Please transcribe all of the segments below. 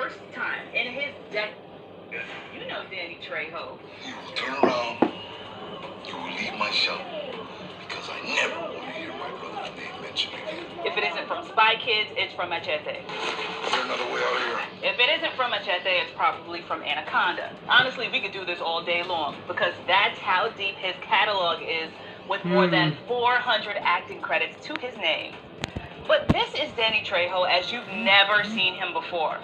first time in his decade. You know Danny Trejo. You will turn around, you will leave my shop, because I never want to hear my brother's name mentioned again. If it isn't from Spy Kids, it's from Machete. Is there another way out here? If it isn't from Machete, it's probably from Anaconda. Honestly, we could do this all day long, because that's how deep his catalog is, with more than 400 acting credits to his name. But this is Danny Trejo as you've never seen him before.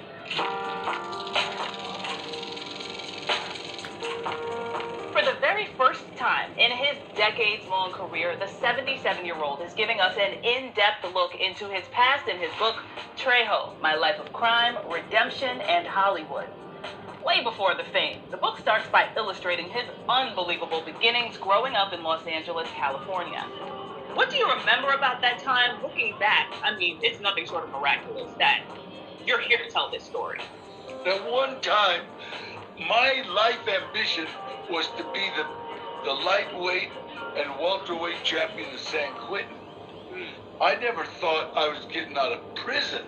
For the very first time in his decades-long career, the 77-year-old is giving us an in-depth look into his past in his book, Trejo, My Life of Crime, Redemption, and Hollywood. Way before the fame, the book starts by illustrating his unbelievable beginnings growing up in Los Angeles, California. What do you remember about that time? Looking back, I mean, it's nothing short of miraculous that you're here to tell this story. At one time, my life ambition was to be the lightweight and welterweight champion of San Quentin. I never thought I was getting out of prison.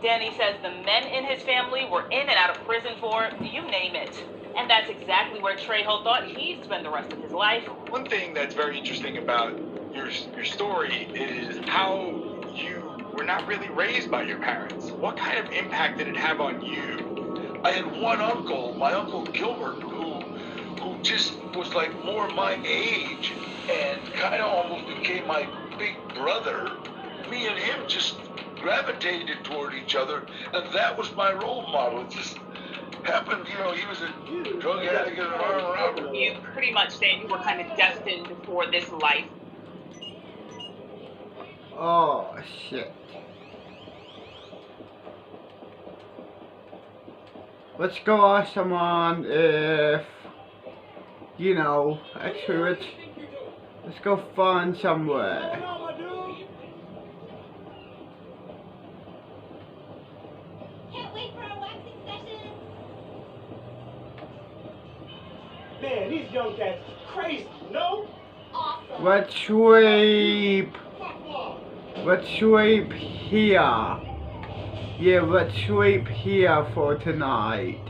Danny says the men in his family were in and out of prison for, you name it. And that's exactly where Trejo thought he'd spend the rest of his life. One thing that's very interesting about your story is how you were not really raised by your parents. What kind of impact did it have on you? I had one uncle, my Uncle Gilbert, who just was like more my age and kind of almost became my big brother. Me and him just gravitated toward each other, and that was my role model. It just happened, you know, he was a drug addict and an armed robber. You pretty much saying you were kind of destined for this life. Oh, shit. Let's go ask someone if, you know, actually let's go find somewhere. Can't wait for our waxing session. Man, these young cats crazy, no? Awesome. Let's sweep. Let's sweep here. Yeah, let's sweep here for tonight.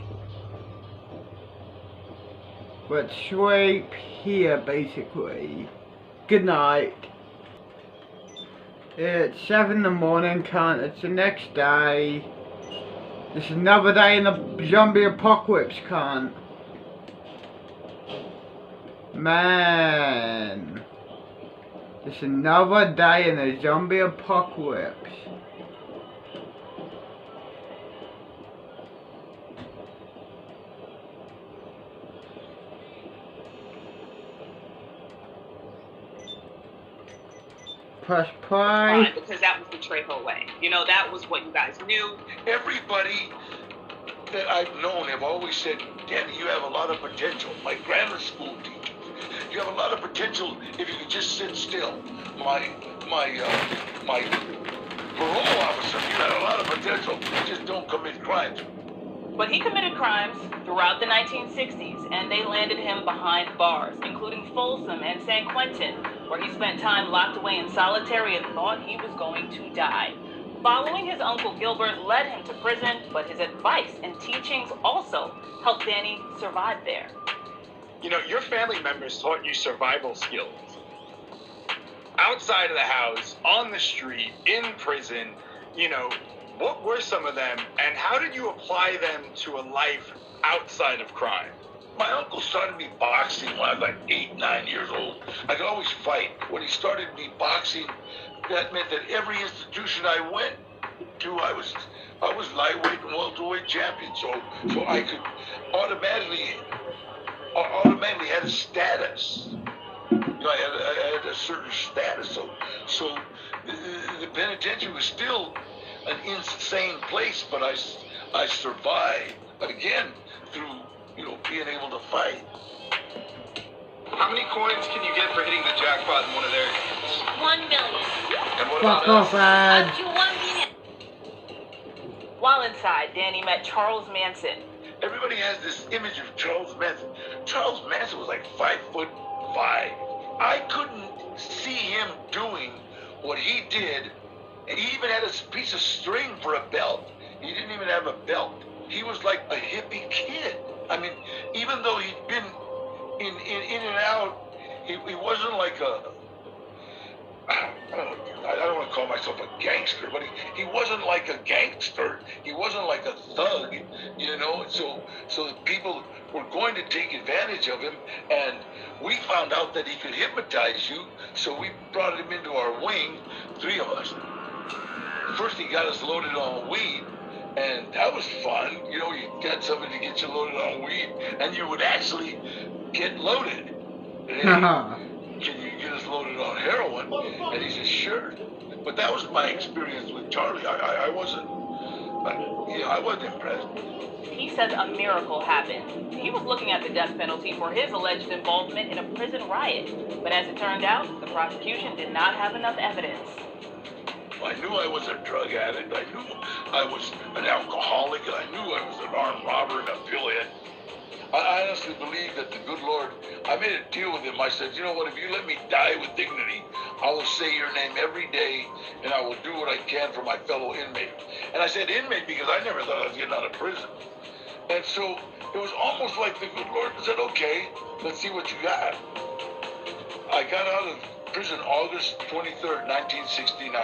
Let's sweep here, basically. Good night. It's 7 in the morning, cunt. It's the next day. This is another day in the zombie apocalypse, cunt. Man. It's another day in the zombie apocalypse. Press play. Fine, because that was the Trejo way. You know, that was what you guys knew. Everybody that I've known have always said, Danny, you have a lot of potential. My grammar school teachers, you have a lot of potential if you could just sit still. My parole officer, you had a lot of potential, just don't commit crimes. But he committed crimes throughout the 1960s, and they landed him behind bars, including Folsom and San Quentin, where he spent time locked away in solitary and thought he was going to die. Following his Uncle Gilbert led him to prison, but his advice and teachings also helped Danny survive there. You know, your family members taught you survival skills. Outside of the house, on the street, in prison, you know, what were some of them, and how did you apply them to a life outside of crime? My uncle started me boxing when I was like 8, 9 years old. I could always fight. When he started me boxing, that meant that every institution I went to, I was lightweight and welterweight champion. So I could automatically had a status. You know, I had a certain status. So the penitentiary was still an insane place, but I survived. But again, through, you know, being able to fight. How many coins can you get for hitting the jackpot in one of their games? 1 million. And what Fuck about off, us? lad. Up to 1 million. While inside, Danny met Charles Manson. Everybody has this image of Charles Manson. Charles Manson was like 5'5". I couldn't see him doing what he did, and he even had a piece of string for a belt. He didn't even have a belt. he was like a hippie kid. I mean, even though he'd been in and out, he wasn't like a, I don't want to call myself a gangster, but he wasn't like a gangster. He wasn't like a thug, you know. So the people were going to take advantage of him, and we found out that he could hypnotize you. So we brought him into our wing, 3 of us. First, he got us loaded on weed, and that was fun. You know, you got somebody to get you loaded on weed, and you would actually get loaded. Hey, can you get us loaded on heroin? And he said, sure. But that was my experience with Charlie. I wasn't impressed. He says a miracle happened. He was looking at the death penalty for his alleged involvement in a prison riot. But as it turned out, the prosecution did not have enough evidence. I knew I was a drug addict. I knew I was an alcoholic. I knew I was an armed robber and affiliate. I honestly believe that the good Lord, I made a deal with him. I said, you know what, if you let me die with dignity, I will say your name every day, and I will do what I can for my fellow inmate. And I said inmate because I never thought I was getting out of prison. And so it was almost like the good Lord said, okay, let's see what you got. I got out of prison August 23rd, 1969.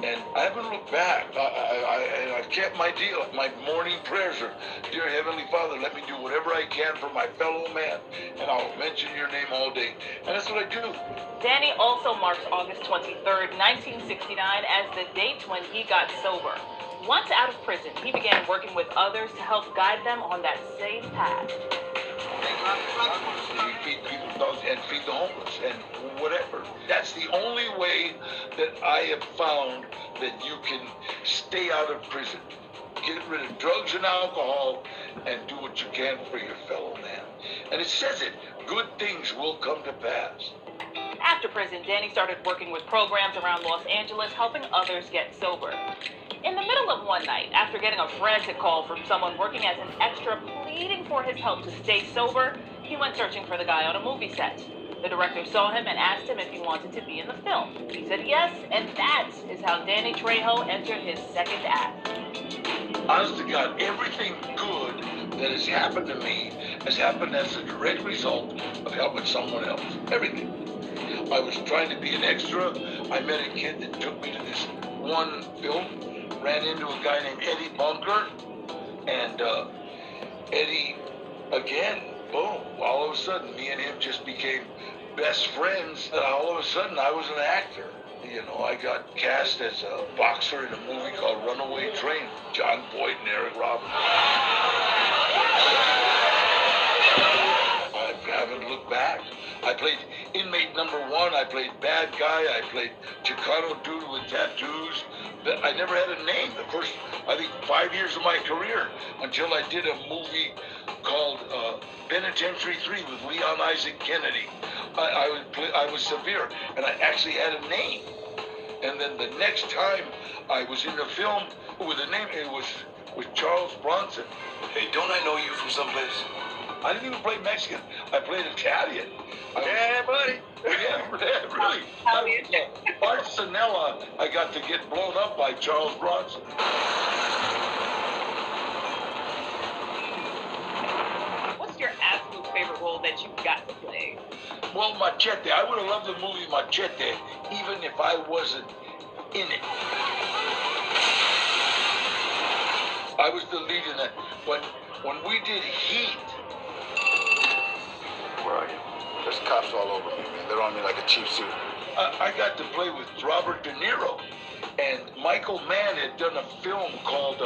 And I haven't looked back. I've kept my deal. My morning prayers are, dear Heavenly Father, let me do whatever I can for my fellow man, and I'll mention your name all day. And that's what I do. Danny also marks August 23rd, 1969 as the date when he got sober. Once out of prison, he began working with others to help guide them on that same path. You feed people's dogs and feed the homeless and whatever. That's the only way that I have found that you can stay out of prison. Get rid of drugs and alcohol and do what you can for your fellow man. And it says it, good things will come to pass. After prison, Danny started working with programs around Los Angeles, helping others get sober. In the middle of one night, after getting a frantic call from someone working as an extra pleading for his help to stay sober, he went searching for the guy on a movie set. The director saw him and asked him if he wanted to be in the film. He said yes, and that is how Danny Trejo entered his second act. Honest to God, everything good that has happened to me has happened as a direct result of helping someone else. Everything. I was trying to be an extra. I met a kid that took me to this one film. Ran into a guy named Eddie Bunker, and Eddie, again, boom, all of a sudden, me and him just became best friends. All of a sudden, I was an actor. You know, I got cast as a boxer in a movie called Runaway Train, John Boyd and Eric Roberts. I haven't looked back. I played inmate number 1. I played bad guy. I played Chicano dude with tattoos. I never had a name the first, I think, 5 years of my career until I did a movie called Penitentiary 3 with Leon Isaac Kennedy. I was severe, and I actually had a name. And then the next time I was in a film with a name, it was with Charles Bronson. Hey, don't I know you from someplace? I didn't even play Mexican. I played Italian. Yeah, buddy. Yeah, really. Barcelona, I got to get blown up by Charles Bronson. What's your absolute favorite role that you got to play? Well, Machete. I would have loved the movie Machete, even if I wasn't in it. I was the lead in that. When we did Heat. Where are you? There's cops all over me, man. They're on me like a cheap suit. I got to play with Robert De Niro, and Michael Mann had done a film called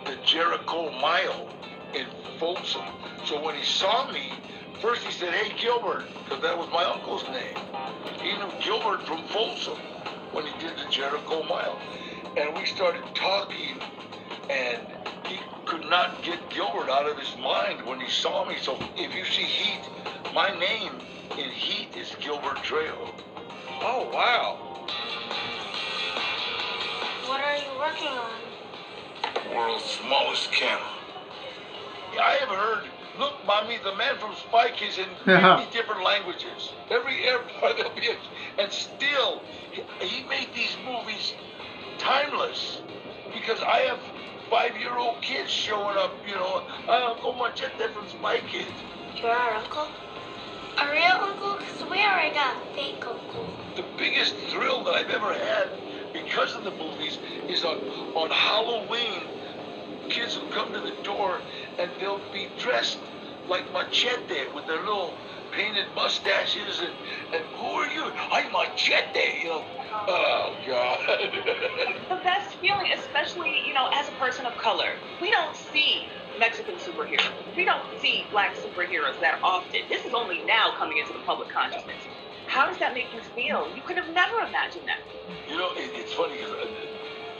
The Jericho Mile in Folsom. So when he saw me, first he said, "Hey, Gilbert," because that was my uncle's name. He knew Gilbert from Folsom when he did The Jericho Mile. And we started talking, and he could not get Gilbert out of his mind when he saw me. So if you see Heat, my name in Heat is Gilbert Trejo. Oh, wow. What are you working on? World's smallest camera. Yeah, I have heard, look, Mommy, the man from Spike is in many different languages. Every airport there'll be and still, he made these movies timeless. Because I have 5-year-old kids showing up, you know. Uncle Machete from my kids. You're our uncle? A real uncle? 'Cause we already got a fake uncle. The biggest thrill that I've ever had because of the movies is on Halloween. Kids will come to the door and they'll be dressed like Machete with their little painted mustaches and who are you? I'm Machete, you know. Oh God. The best feeling, especially, you know, as a person of color. We don't see Mexican superheroes. We don't see black superheroes that often. This is only now coming into the public consciousness. How does that make you feel? You could have never imagined that. You know, it's funny because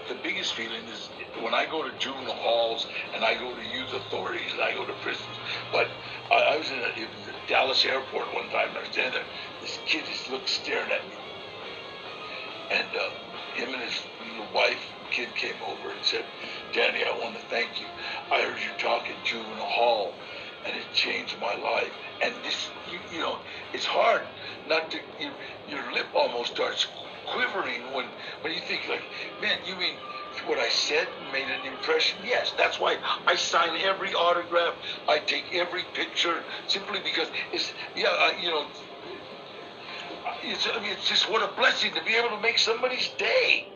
the biggest feeling is when I go to juvenile halls and I go to youth authorities and I go to prisons. But I was in the Dallas airport one time and I was standing there. This kid just looked staring at me. And him and his little wife, kid, came over and said, "Danny, I want to thank you. I heard you talk at juvenile hall and it changed my life." And this, you know, it's hard not to, your lip almost starts quivering when you think like, man, you mean what I said made an impression? Yes, that's why I sign every autograph. I take every picture simply because it's, you know, it's just what a blessing to be able to make somebody's day.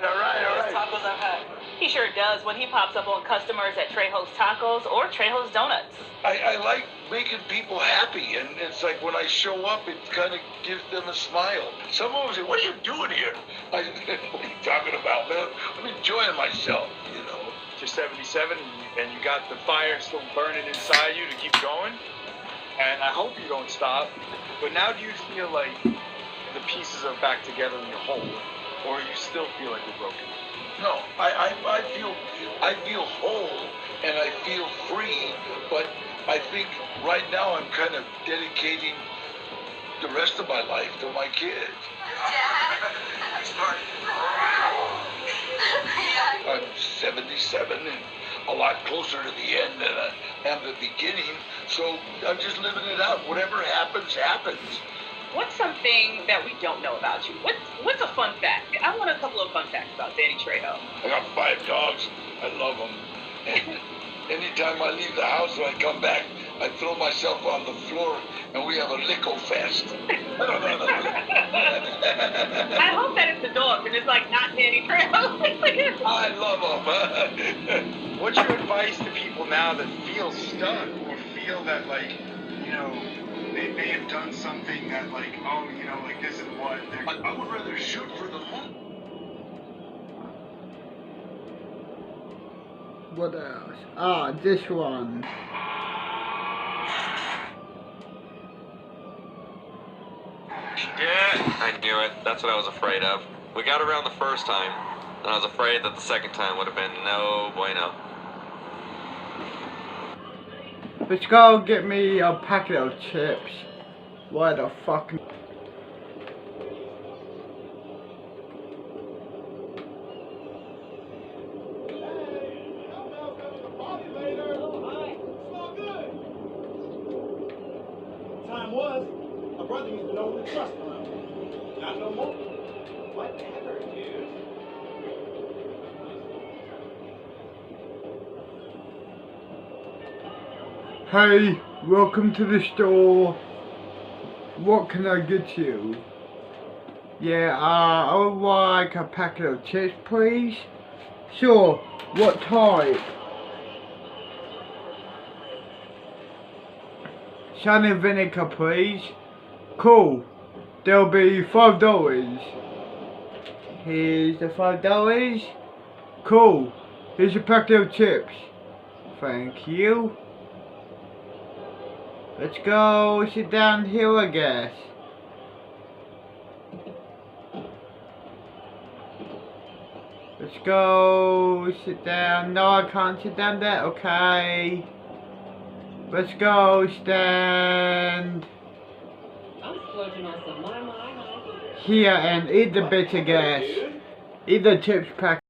All right. Tacos I've had. He sure does when he pops up on customers at Trejo's Tacos or Trejo's Donuts. I like making people happy, and it's like when I show up, it kind of gives them a smile. Some of them say, "What are you doing here?" I said, "What are you talking about, man? I'm enjoying myself, you know." You're 77 and you got the fire still burning inside you to keep going. And I hope you don't stop. But now do you feel like the pieces are back together in your whole? Or you still feel like you're broken? No, I feel whole and I feel free, but I think right now I'm kind of dedicating the rest of my life to my kids. I'm 77 and a lot closer to the end than I am the beginning, so I'm just living it out. Whatever happens, happens. What's something that we don't know about you? What's a fun fact? I want a couple of fun facts about Danny Trejo. I got 5 dogs. I love them. And anytime I leave the house and I come back, I throw myself on the floor and we have a lico fest. I hope that it's the dogs and it's like not Danny Trejo. I love them. What's your advice to people now that feel stuck or feel that, like, you know, they may have done something that, like, oh, you know, like, this is what they're... I would rather shoot for the moon. What else? Ah, this one. Yeah, I knew it. That's what I was afraid of. We got around the first time, and I was afraid that the second time would have been no bueno. Let's go get me a packet of chips. Why the fuck? Time was, a brother used to know who to trust around. Not no more. Whatever, dude. Hey, welcome to the store. What can I get you? Yeah, I would like a packet of chips, please. Sure, what type? Sand and vinegar, please. Cool. There'll be $5. Here's the $5. Cool. Here's a packet of chips. Thank you. Let's go sit down here, I guess. Let's go sit down. No, I can't sit down there. Okay. Let's go stand I'm splurging on some my. here and eat the bit of gas. Eat the chips packet.